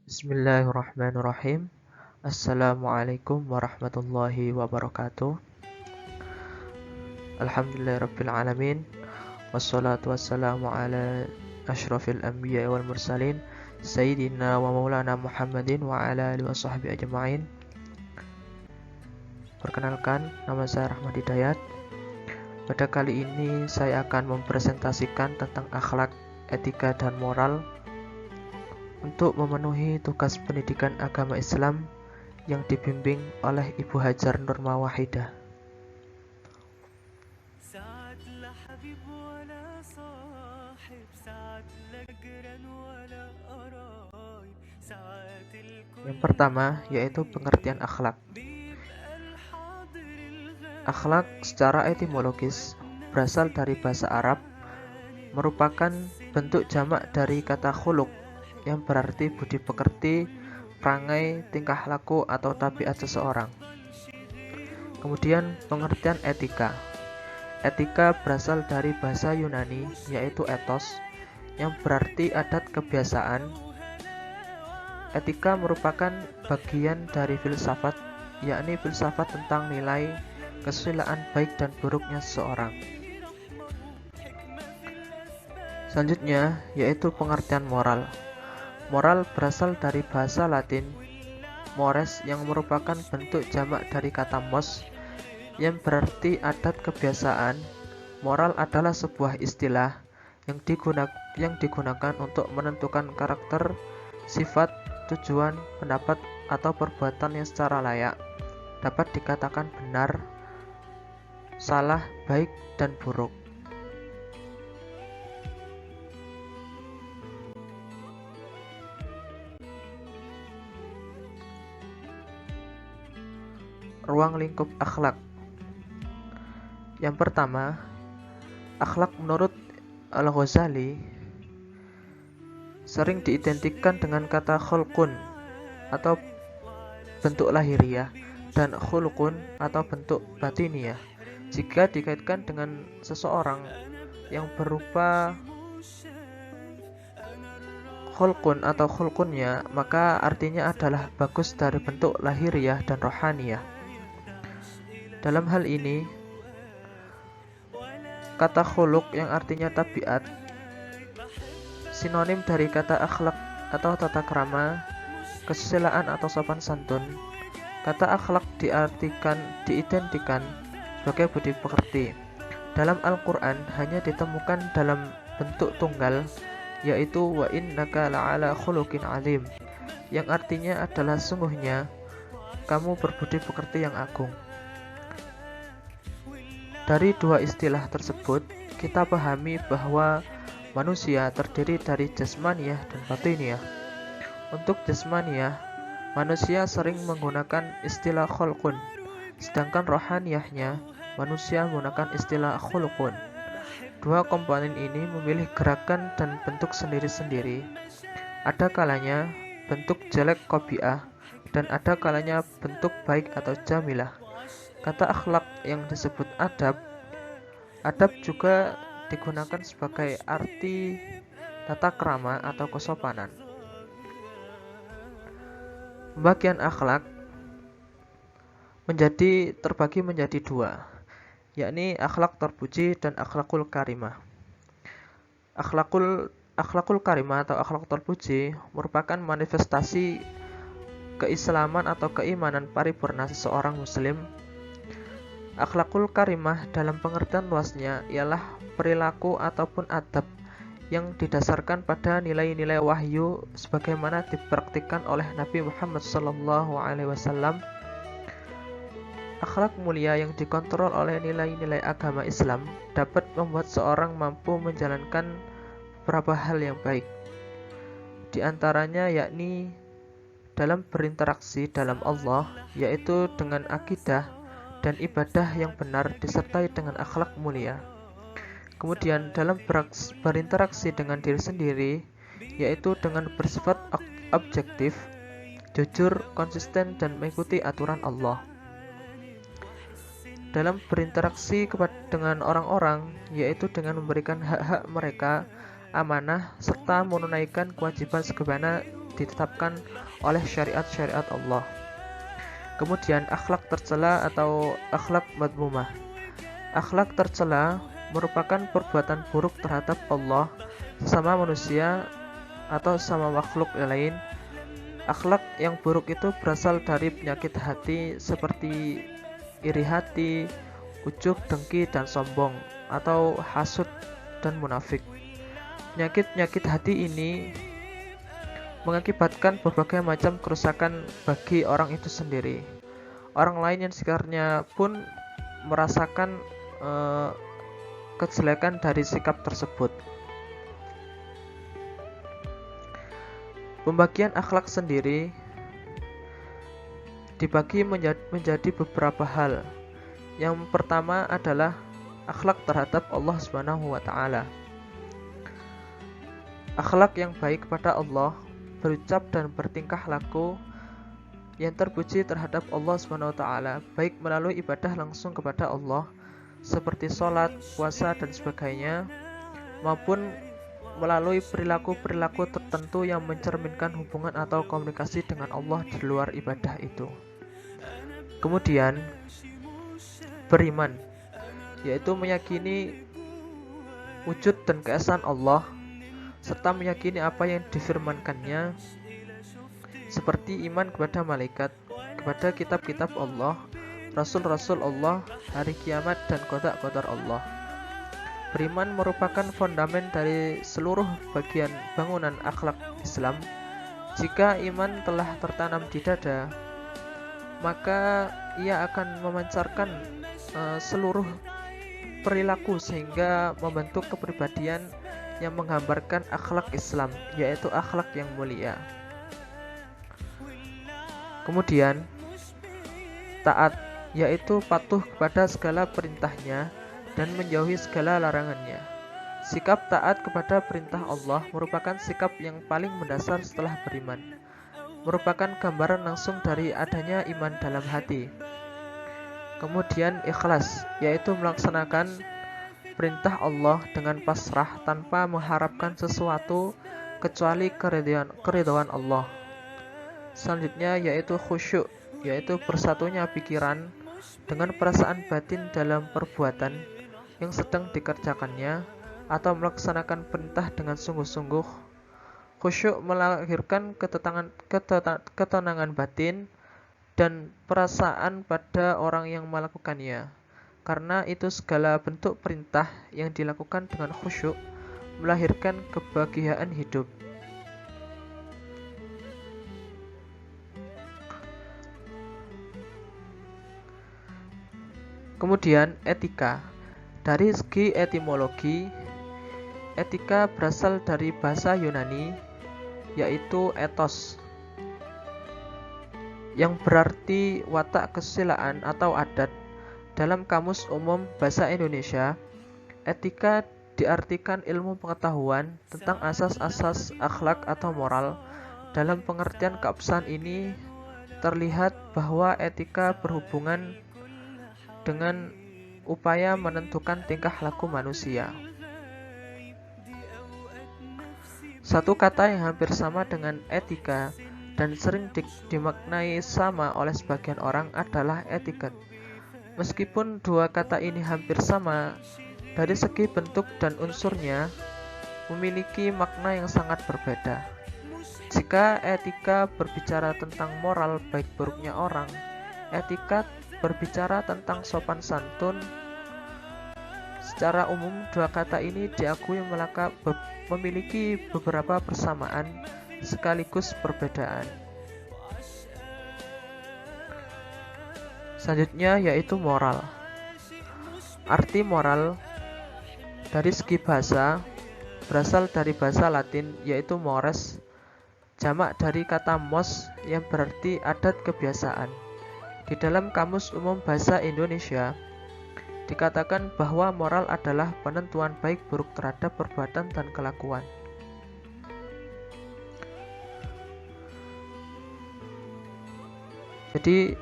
Bismillahirrahmanirrahim. Assalamualaikum warahmatullahi wabarakatuh. Alhamdulillahirabbil alamin. Wassalatu wassalamu ala asyrafil anbiya wal mursalin sayyidina wa maulana Muhammadin wa ala alihi washabbihi ajmain. Perkenalkan, nama saya Rahmat Hidayat. Pada kali ini saya akan mempresentasikan tentang akhlak, etika dan moral untuk memenuhi tugas pendidikan agama Islam yang dibimbing oleh Ibu Hajar Nurma Wahidah. Yang pertama yaitu pengertian akhlak. Akhlak secara etimologis berasal dari bahasa Arab, merupakan bentuk jamak dari kata khuluq yang berarti budi pekerti, perangai, tingkah laku atau tabiat seseorang. Kemudian pengertian etika. Etika berasal dari bahasa Yunani yaitu ethos yang berarti adat kebiasaan. Etika merupakan bagian dari filsafat, yakni filsafat tentang nilai, kesusilaan baik dan buruknya seseorang. Selanjutnya yaitu pengertian moral. Moral berasal dari bahasa Latin mores yang merupakan bentuk jamak dari kata mos yang berarti adat kebiasaan. Moral adalah sebuah istilah yang digunakan untuk menentukan karakter, sifat, tujuan, pendapat, atau perbuatan yang secara layak dapat dikatakan benar, salah, baik, dan buruk. Ruang lingkup akhlak. Yang pertama, akhlak menurut Al-Ghazali sering diidentikan dengan kata khulqun atau bentuk lahiriah dan khuluqun atau bentuk batiniah. Jika dikaitkan dengan seseorang yang berupa khulqun atau khulqunnya, maka artinya adalah bagus dari bentuk lahiriah dan rohaniah. Dalam hal ini, kata khuluq yang artinya tabiat sinonim dari kata akhlak atau tata krama, kesusilaan atau sopan santun. Kata akhlak diidentikan sebagai budi pekerti. Dalam Al-Quran hanya ditemukan dalam bentuk tunggal, yaitu wa innaka la'ala khuluqin azim, yang artinya adalah sungguhnya kamu berbudi pekerti yang agung. Dari dua istilah tersebut, kita pahami bahwa manusia terdiri dari jasmaniyah dan batiniah. Untuk jasmaniyah, manusia sering menggunakan istilah khulqun, sedangkan rohaniyahnya, manusia menggunakan istilah khuluqun. Dua komponen ini memilih gerakan dan bentuk sendiri-sendiri. Ada kalanya bentuk jelek qabiah dan ada kalanya bentuk baik atau jamilah. Kata akhlak yang disebut adab juga digunakan sebagai arti tata krama atau kesopanan. Pembagian akhlak terbagi menjadi dua, yakni akhlak terpuji dan akhlakul karimah. Akhlakul karimah atau akhlak terpuji merupakan manifestasi keislaman atau keimanan paripurna seseorang muslim. Akhlakul karimah dalam pengertian luasnya ialah perilaku ataupun adab yang didasarkan pada nilai-nilai wahyu sebagaimana dipraktikkan oleh Nabi Muhammad SAW. Akhlak mulia yang dikontrol oleh nilai-nilai agama Islam dapat membuat seorang mampu menjalankan beberapa hal yang baik. Di antaranya yakni dalam berinteraksi dalam Allah, yaitu dengan akidah dan ibadah yang benar disertai dengan akhlak mulia. Kemudian dalam berinteraksi dengan diri sendiri, yaitu dengan bersifat objektif, jujur, konsisten, dan mengikuti aturan Allah. Dalam berinteraksi dengan orang-orang, yaitu dengan memberikan hak-hak mereka, amanah, serta menunaikan kewajiban ditetapkan oleh syariat-syariat Allah. Kemudian akhlak tercela atau akhlak madmumah. Akhlak tercela merupakan perbuatan buruk terhadap Allah, sesama manusia, atau sama makhluk lain. Akhlak yang buruk itu berasal dari penyakit hati seperti iri hati, ujub, dengki, dan sombong, atau hasud dan munafik. Penyakit-penyakit hati ini mengakibatkan berbagai macam kerusakan bagi orang itu sendiri. Orang lain yang sekitarnya pun merasakan kejelekan dari sikap tersebut. Pembagian akhlak sendiri dibagi menjadi beberapa hal. Yang pertama adalah akhlak terhadap Allah Subhanahu wa taala. Akhlak yang baik kepada Allah, berucap dan bertingkah laku yang terpuji terhadap Allah Subhanahu wa taala, baik melalui ibadah langsung kepada Allah seperti sholat, puasa, dan sebagainya, maupun melalui perilaku-perilaku tertentu yang mencerminkan hubungan atau komunikasi dengan Allah di luar ibadah itu. Kemudian beriman, yaitu meyakini wujud dan keesaan Allah, serta meyakini apa yang difirmankannya, seperti iman kepada malaikat, kepada kitab-kitab Allah, rasul-rasul Allah, hari kiamat, dan qada-qadar Allah. Beriman merupakan fondamen dari seluruh bagian bangunan akhlak Islam. Jika iman telah tertanam di dada, maka ia akan memancarkan seluruh perilaku sehingga membentuk kepribadian yang menggambarkan akhlak Islam, yaitu akhlak yang mulia. Kemudian taat, yaitu patuh kepada segala perintahnya dan menjauhi segala larangannya. Sikap taat kepada perintah Allah merupakan sikap yang paling mendasar setelah beriman, merupakan gambaran langsung dari adanya iman dalam hati. Kemudian ikhlas, yaitu melaksanakan perintah Allah dengan pasrah tanpa mengharapkan sesuatu kecuali keridhaan Allah. Selanjutnya yaitu khusyuk, yaitu bersatunya pikiran dengan perasaan batin dalam perbuatan yang sedang dikerjakannya atau melaksanakan perintah dengan sungguh-sungguh. Khusyuk melahirkan ketenangan batin dan perasaan pada orang yang melakukannya. Karena itu segala bentuk perintah yang dilakukan dengan khusyuk melahirkan kebahagiaan hidup. Kemudian etika. Dari segi etimologi, etika berasal dari bahasa Yunani, yaitu ethos, yang berarti watak kesusilaan atau adat. Dalam Kamus Umum Bahasa Indonesia, etika diartikan ilmu pengetahuan tentang asas-asas akhlak atau moral. Dalam pengertian keabsahan ini, terlihat bahwa etika berhubungan dengan upaya menentukan tingkah laku manusia. Satu kata yang hampir sama dengan etika dan sering dimaknai sama oleh sebagian orang adalah etiket. Meskipun dua kata ini hampir sama, dari segi bentuk dan unsurnya memiliki makna yang sangat berbeda. Jika etika berbicara tentang moral baik buruknya orang, etika berbicara tentang sopan santun. Secara umum, dua kata ini diakui memiliki beberapa persamaan sekaligus perbedaan. Selanjutnya yaitu moral. Arti moral dari segi bahasa berasal dari bahasa Latin, yaitu mores, jamak dari kata mos yang berarti adat kebiasaan. Di dalam Kamus Umum Bahasa Indonesia, dikatakan bahwa moral adalah penentuan baik buruk terhadap perbuatan dan kelakuan. Jadi,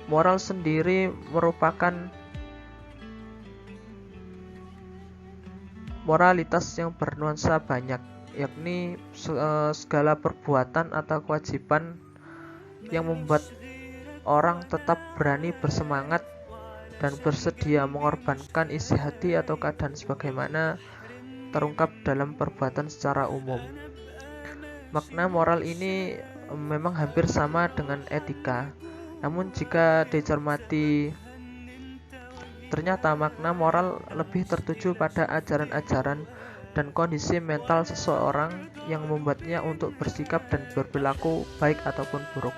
moral sendiri merupakan moralitas yang bernuansa banyak, yakni segala perbuatan atau kewajiban yang membuat orang tetap berani bersemangat dan bersedia mengorbankan isi hati atau keadaan sebagaimana terungkap dalam perbuatan secara umum. Makna moral ini memang hampir sama dengan etika, namun jika dicermati ternyata makna moral lebih tertuju pada ajaran-ajaran dan kondisi mental seseorang yang membuatnya untuk bersikap dan berperilaku baik ataupun buruk.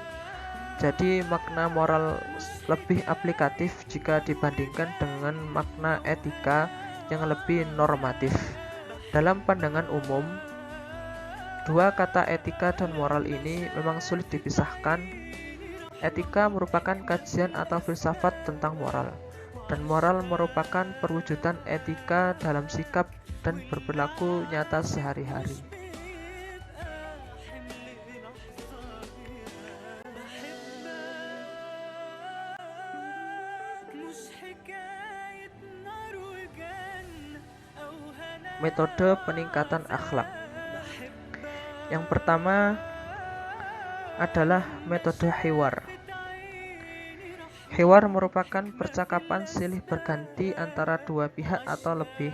Jadi makna moral lebih aplikatif jika dibandingkan dengan makna etika yang lebih normatif. Dalam pandangan umum, dua kata etika dan moral ini memang sulit dipisahkan. Etika merupakan kajian atau filsafat tentang moral, dan moral merupakan perwujudan etika dalam sikap dan berperilaku nyata sehari-hari. Metode peningkatan akhlak. Yang pertama adalah metode hiwar. Hiwar merupakan percakapan silih berganti antara dua pihak atau lebih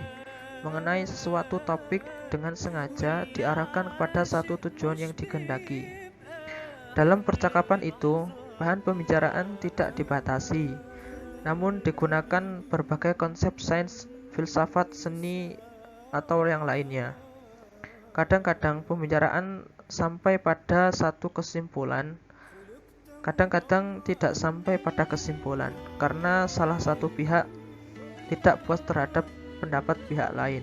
mengenai sesuatu topik dengan sengaja diarahkan kepada satu tujuan yang dikehendaki. Dalam percakapan itu, bahan pembicaraan tidak dibatasi, namun digunakan berbagai konsep sains, filsafat, seni, atau yang lainnya. Kadang-kadang pembicaraan sampai pada satu kesimpulan, kadang-kadang tidak sampai pada kesimpulan karena salah satu pihak tidak puas terhadap pendapat pihak lain.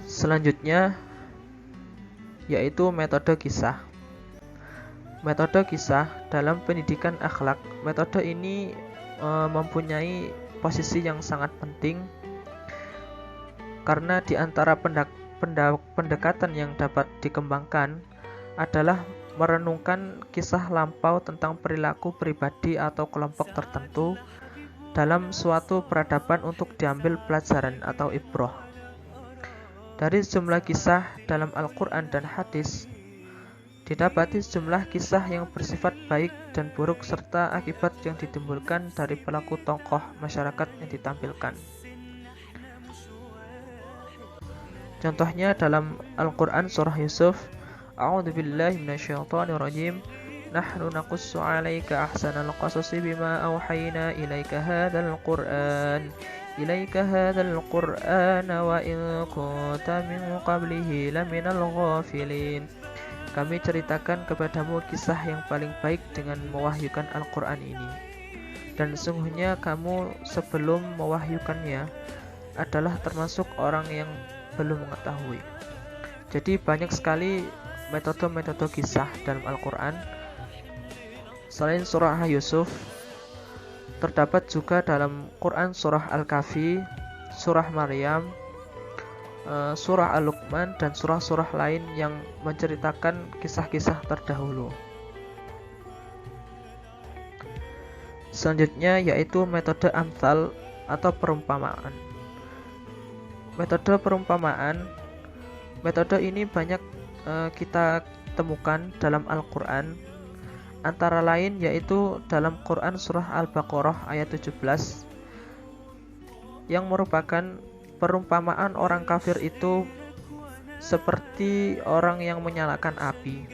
Selanjutnya yaitu metode kisah. Metode kisah dalam pendidikan akhlak, metode ini mempunyai posisi yang sangat penting karena di antara pendekatan yang dapat dikembangkan adalah merenungkan kisah lampau tentang perilaku pribadi atau kelompok tertentu dalam suatu peradaban untuk diambil pelajaran atau ibrah. Dari sejumlah kisah dalam Al-Quran dan hadis, didapati sejumlah kisah yang bersifat baik dan buruk serta akibat yang ditimbulkan dari pelaku tokoh masyarakat yang ditampilkan. Contohnya dalam Al-Quran surah Yusuf, A'udzubillahi minasyaitonirrajim, Nahnu naqussu 'alaika ahsanal qasasi bima awhayna ilaika hadzal Qur'an wa in kunta min qablihi laminal ghafilin. Kami ceritakan kepadamu kisah yang paling baik dengan mewahyukan Al-Quran ini. Dan sesungguhnya kamu sebelum mewahyukannya adalah termasuk orang yang belum mengetahui. Jadi banyak sekali metode-metode kisah dalam Al-Quran. Selain surah Yusuf, terdapat juga dalam Quran surah Al-Kahfi, surah Maryam, surah Al-Luqman, dan surah-surah lain yang menceritakan kisah-kisah terdahulu. Selanjutnya yaitu metode amthal atau perumpamaan. Metode perumpamaan, metode ini banyak kita temukan dalam Al-Quran, antara lain yaitu dalam Quran surah Al-Baqarah ayat 17 yang merupakan perumpamaan orang kafir itu seperti orang yang menyalakan api,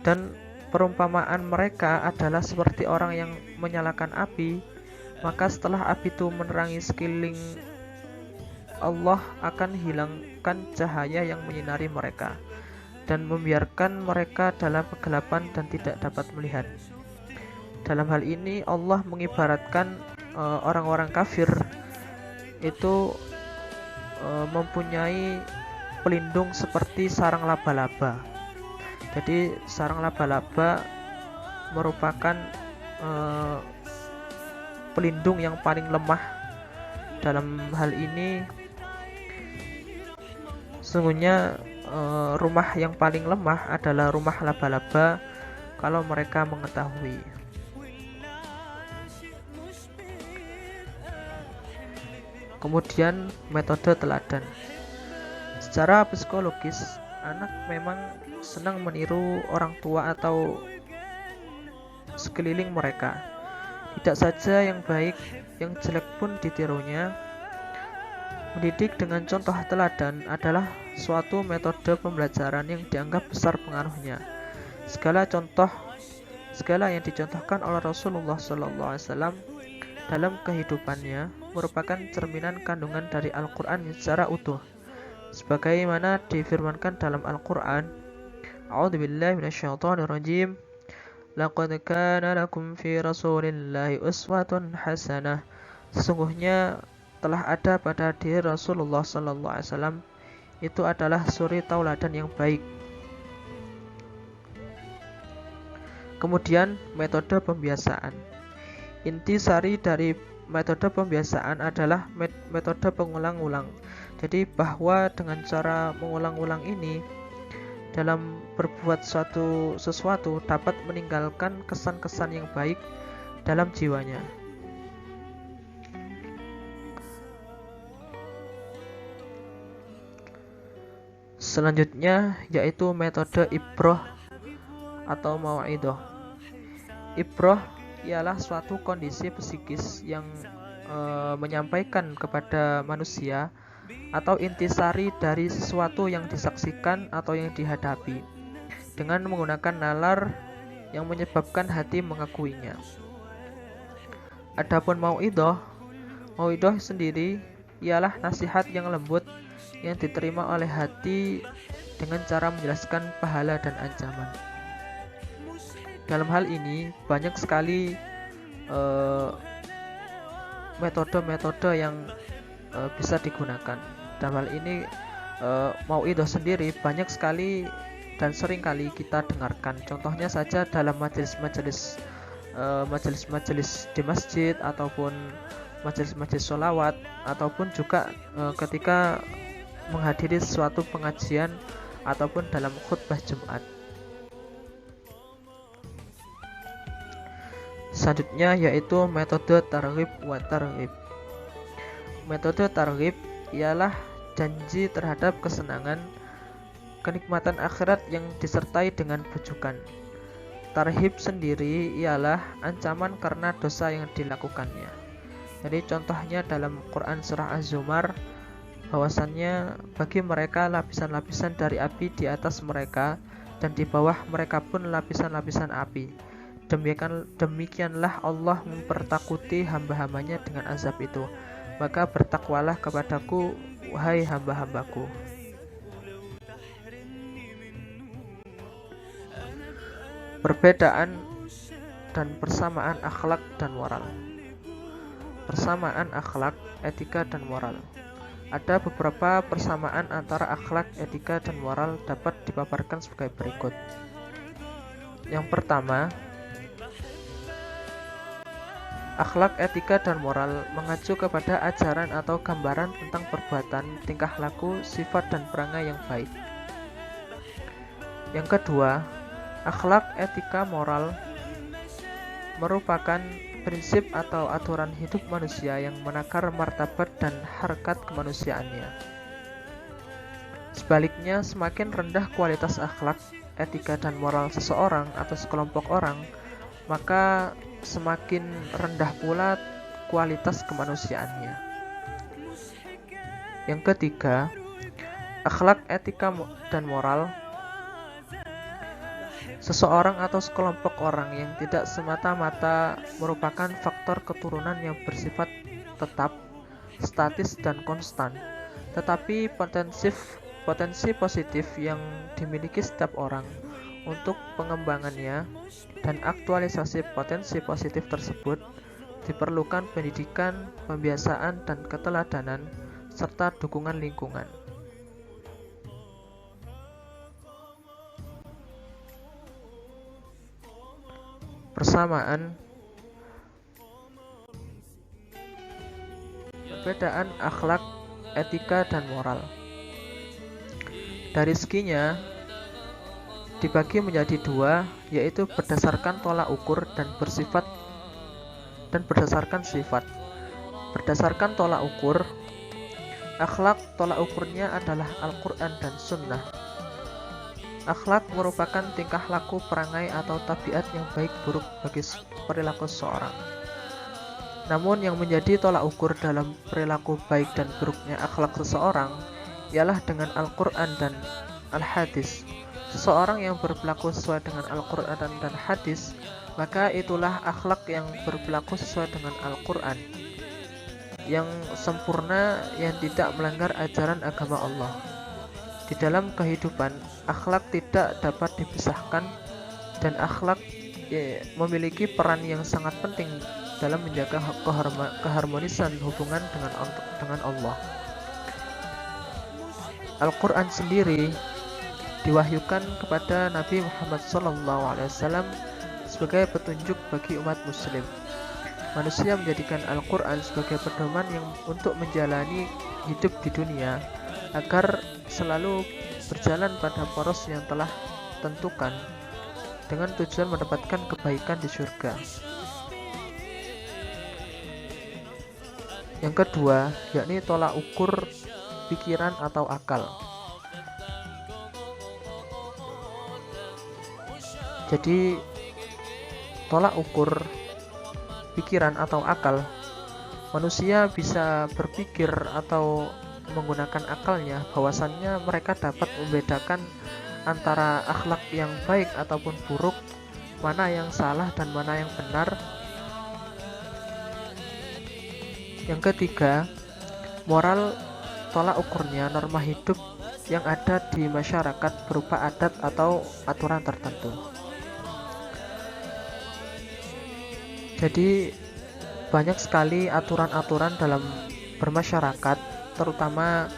dan perumpamaan mereka adalah seperti orang yang menyalakan api, maka setelah api itu menerangi sekeliling, Allah akan hilangkan cahaya yang menyinari mereka dan membiarkan mereka dalam kegelapan dan tidak dapat melihat. Dalam hal ini Allah mengibaratkan orang-orang kafir itu mempunyai pelindung seperti sarang laba-laba. Jadi sarang laba-laba merupakan pelindung yang paling lemah. Dalam hal ini sesungguhnya rumah yang paling lemah adalah rumah laba-laba kalau mereka mengetahui. Kemudian metode teladan. Secara psikologis, anak memang senang meniru orang tua atau sekeliling mereka. Tidak saja yang baik, yang jelek pun ditirunya. Mendidik dengan contoh teladan adalah suatu metode pembelajaran yang dianggap besar pengaruhnya. Segala yang dicontohkan oleh Rasulullah SAW dalam kehidupannya merupakan cerminan kandungan dari Al-Quran secara utuh. Sebagaimana difirmankan dalam Al-Quran, A'udzubillahi minasyaitonirrajim. Laqad kana lakum fi Rasulillahi uswatun hasanah. Sesungguhnya telah ada pada diri Rasulullah SAW itu adalah suri tauladan yang baik. Kemudian metode pembiasaan. Inti sari dari metode pembiasaan adalah metode pengulang-ulang. Jadi bahwa dengan cara mengulang-ulang ini dalam berbuat sesuatu dapat meninggalkan kesan-kesan yang baik dalam jiwanya. Selanjutnya yaitu metode ibroh atau mau'idoh. Ibroh ialah suatu kondisi psikis yang menyampaikan kepada manusia atau intisari dari sesuatu yang disaksikan atau yang dihadapi dengan menggunakan nalar yang menyebabkan hati mengakuinya. Adapun mau'idoh sendiri ialah nasihat yang lembut yang diterima oleh hati dengan cara menjelaskan pahala dan ancaman. Dalam hal ini banyak sekali metode-metode yang bisa digunakan. Dalam hal ini mau'idoh sendiri banyak sekali dan sering kali kita dengarkan. Contohnya saja dalam majelis-majelis di masjid ataupun majelis-majelis sholawat, ataupun juga ketika menghadiri suatu pengajian ataupun dalam khutbah Jumat. Selanjutnya yaitu metode targhib wa tarhib. Metode targhib ialah janji terhadap kesenangan, kenikmatan akhirat yang disertai dengan bujukan. Tarhib sendiri ialah ancaman karena dosa yang dilakukannya. Jadi contohnya dalam Quran surah Az-Zumar, bahwasannya bagi mereka lapisan-lapisan dari api di atas mereka dan di bawah mereka pun lapisan-lapisan api. Demikianlah Allah mempertakuti hamba-hambanya dengan azab itu. Maka bertakwalah kepadaku, wahai hamba-hambaku. Perbedaan dan persamaan akhlak dan moral. Persamaan akhlak, etika, dan moral. Ada beberapa persamaan antara akhlak, etika, dan moral dapat dipaparkan sebagai berikut. Yang pertama, akhlak, etika, dan moral mengacu kepada ajaran atau gambaran tentang perbuatan, tingkah laku, sifat, dan perangai yang baik. Yang kedua, akhlak, etika, moral merupakan prinsip atau aturan hidup manusia yang menakar martabat dan harkat kemanusiaannya. Sebaliknya, semakin rendah kualitas akhlak, etika, dan moral seseorang atau sekelompok orang, maka semakin rendah pula kualitas kemanusiaannya. Yang ketiga, akhlak, etika, dan moral seseorang atau sekelompok orang yang tidak semata-mata merupakan faktor keturunan yang bersifat tetap, statis, dan konstan, tetapi potensi positif yang dimiliki setiap orang untuk pengembangannya dan aktualisasi potensi positif tersebut diperlukan pendidikan, pembiasaan, dan keteladanan serta dukungan lingkungan. Persamaan, perbedaan akhlak, etika, dan moral. Dari seginya dibagi menjadi dua, yaitu berdasarkan tolak ukur dan berdasarkan sifat. Berdasarkan tolak ukur, Akhlak tolak ukurnya adalah Al-Quran dan Sunnah. Akhlak merupakan tingkah laku, perangai, atau tabiat yang baik buruk bagi perilaku seseorang. Namun yang menjadi tolak ukur dalam perilaku baik dan buruknya akhlak seseorang ialah dengan Al-Quran dan Al-Hadis. Seseorang yang berperilaku sesuai dengan Al-Quran dan Hadis, maka itulah akhlak yang berperilaku sesuai dengan Al-Quran, yang sempurna, yang tidak melanggar ajaran agama Allah. Di dalam kehidupan, akhlak tidak dapat dipisahkan, dan akhlak memiliki peran yang sangat penting dalam menjaga keharmonisan hubungan dengan Allah. Al-Quran sendiri diwahyukan kepada Nabi Muhammad SAW sebagai petunjuk bagi umat muslim. Manusia menjadikan Al-Quran sebagai pedoman yang untuk menjalani hidup di dunia agar selalu berjalan pada poros yang telah tentukan dengan tujuan mendapatkan kebaikan di surga. Yang kedua, yakni tolak ukur pikiran atau akal. Jadi tolak ukur pikiran atau akal, manusia bisa berpikir atau menggunakan akalnya bahwasannya mereka dapat membedakan antara akhlak yang baik ataupun buruk, mana yang salah dan mana yang benar. Yang ketiga, moral tolak ukurnya norma hidup yang ada di masyarakat berupa adat atau aturan tertentu. Jadi banyak sekali aturan-aturan dalam bermasyarakat, terutama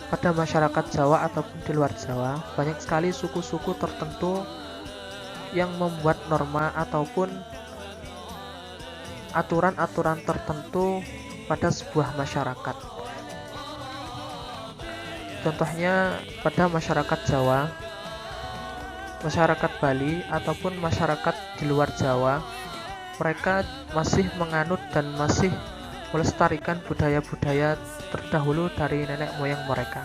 pada masyarakat Jawa ataupun di luar Jawa. Banyak sekali suku-suku tertentu yang membuat norma ataupun aturan-aturan tertentu pada sebuah masyarakat. Contohnya pada masyarakat Jawa, masyarakat Bali ataupun masyarakat di luar Jawa, mereka masih menganut dan masih melestarikan budaya-budaya terdahulu dari nenek moyang mereka.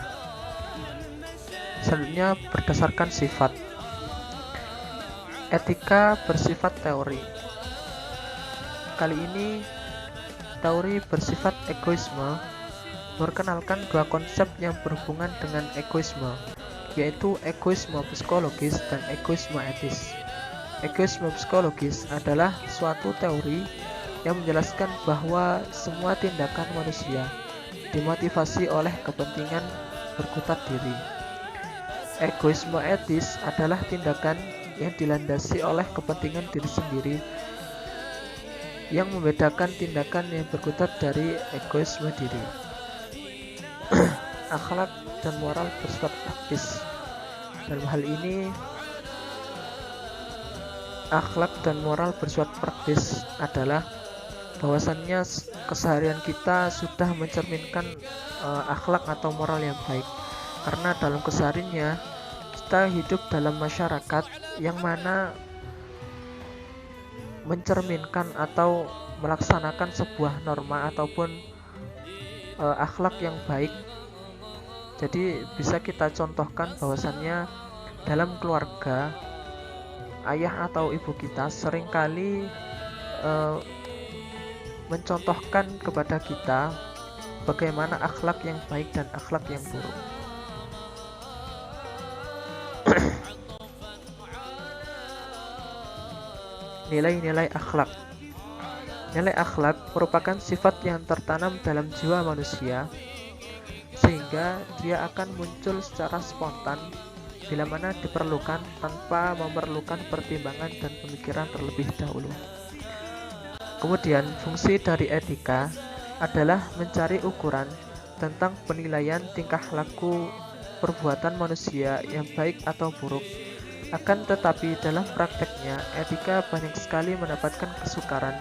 Selanjutnya berdasarkan sifat. Etika bersifat teori. Kali ini teori bersifat egoisme memperkenalkan dua konsep yang berhubungan dengan egoisme, yaitu egoisme psikologis dan egoisme etis. Egoisme psikologis adalah suatu teori yang menjelaskan bahwa semua tindakan manusia dimotivasi oleh kepentingan berkutat diri. Egoisme etis adalah tindakan yang dilandasi oleh kepentingan diri sendiri, yang membedakan tindakan yang berkutat dari egoisme diri. Akhlak dan moral bersifat praktis. Dalam hal ini, akhlak dan moral bersifat praktis adalah bahwasannya keseharian kita sudah mencerminkan akhlak atau moral yang baik, karena dalam kesehariannya kita hidup dalam masyarakat yang mana mencerminkan atau melaksanakan sebuah norma ataupun akhlak yang baik. Jadi bisa kita contohkan bahwasannya dalam keluarga, ayah atau ibu kita seringkali mencontohkan kepada kita bagaimana akhlak yang baik dan akhlak yang buruk. Nilai-nilai akhlak. Nilai akhlak merupakan sifat yang tertanam dalam jiwa manusia, sehingga dia akan muncul secara spontan bila mana diperlukan tanpa memerlukan pertimbangan dan pemikiran terlebih dahulu. Kemudian fungsi dari etika adalah mencari ukuran tentang penilaian tingkah laku perbuatan manusia yang baik atau buruk. Akan tetapi dalam prakteknya, etika banyak sekali mendapatkan kesukaran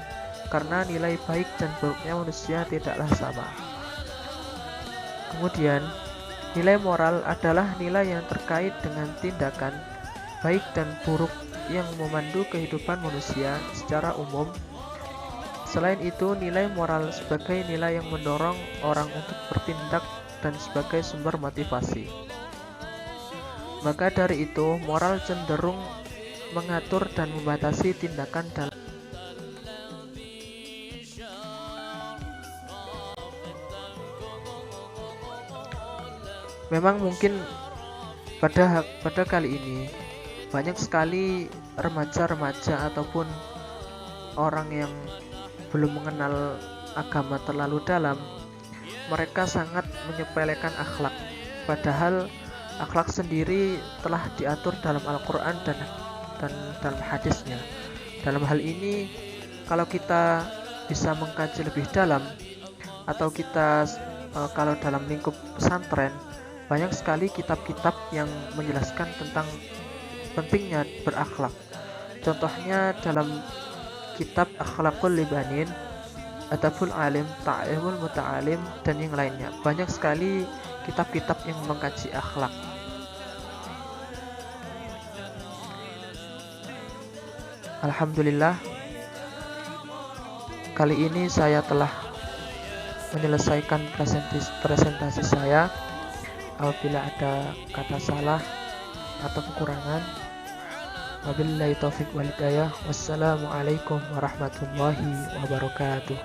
karena nilai baik dan buruknya manusia tidaklah sama. Kemudian, nilai moral adalah nilai yang terkait dengan tindakan baik dan buruk yang memandu kehidupan manusia secara umum. Selain itu, nilai moral sebagai nilai yang mendorong orang untuk bertindak dan sebagai sumber motivasi. Maka dari itu, moral cenderung mengatur dan membatasi tindakan dalam memang mungkin pada kali ini banyak sekali remaja-remaja ataupun orang yang belum mengenal agama terlalu dalam, mereka sangat menyepelekan akhlak, padahal akhlak sendiri telah diatur dalam Al-Quran dan dalam hadisnya. Dalam hal ini, kalau kita bisa mengkaji lebih dalam, atau kita kalau dalam lingkup pesantren, banyak sekali kitab-kitab yang menjelaskan tentang pentingnya berakhlak. Contohnya dalam kitab Akhlaqul Libanin, Adabul Alim, Ta'limul Muta'alim, dan yang lainnya. Banyak sekali kitab-kitab yang mengkaji akhlak. Alhamdulillah, kali ini saya telah menyelesaikan presentasi saya. Apabila ada kata salah atau kekurangan, wabillahi taufiq wal hidayah. Wassalamualaikum warahmatullahi wabarakatuh.